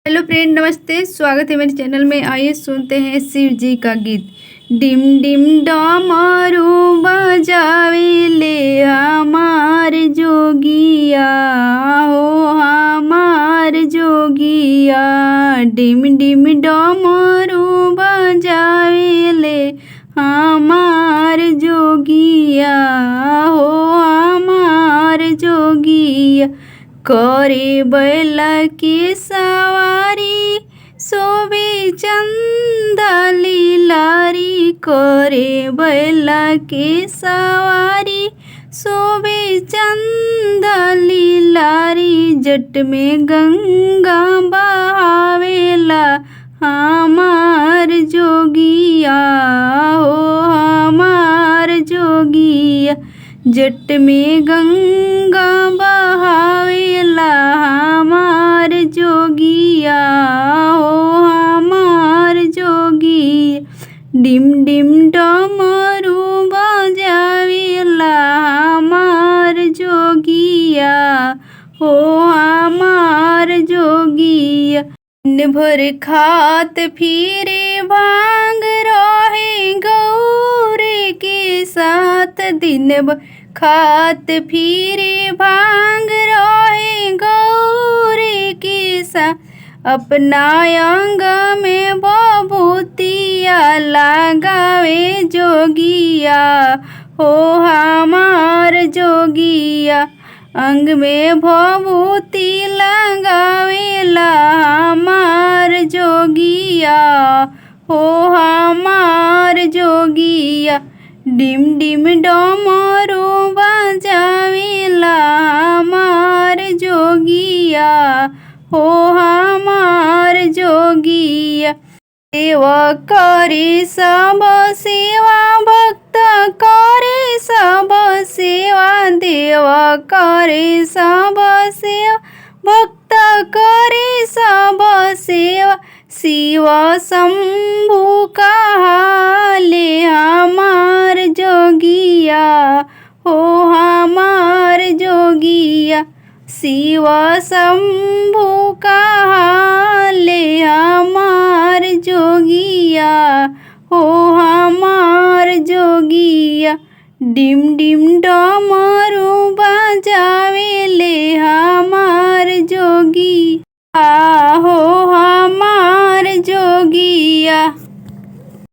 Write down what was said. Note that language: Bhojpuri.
हेलो फ्रेंड, नमस्ते। स्वागत है मेरे चैनल में। आइए सुनते हैं शिव जी का गीत। डिम डिम डमरू बजावे ले हमार जोगिया, हो हमार जोगिया। डिम डिम डमरू बजावे ले हमार जोगिया, हो हमार जोगिया। करे बैला की सवारी शोभे चंदा लीलारी, करे बैला की सवारी शोभे चंदा लीलारी। जट में गंगा बहावेला हमार जोगिया, हो हमार जोगिया। जट में गंगा बहावेला हमार जोगिया, हो हमार जोगिया। डिम डिम डमरू बजावेला हमार जोगिया, हो हमार जोगिया। दिन भर खात फिरे भांग रहे गौरे के साथ, दिन भर खात फिरे भांग रहे गौरे के साथ। अपना अंग में बबूतिया लगावे जोगिया, हो हमार जोगिया। अंग में भभूति लगावेला हमार जोगिया, हो हमार जोगिया। डिम डिम डमरू बजावेला हमार जोगिया, हो हमार जोगिया। सेवा करे सब सेवा भक्त करे सब सेवा, देवा करे सब सेवा भक्त करे सब सेवा। शिव शंभु कहाले हमार जोगिया, हो हमार जोगिया। शिव शंभु कहाले हमार जोगिया, हो हमार जोगिया। डिम डिम डमरू बजावेले हमार जोगिया, हो हमार जोगिया।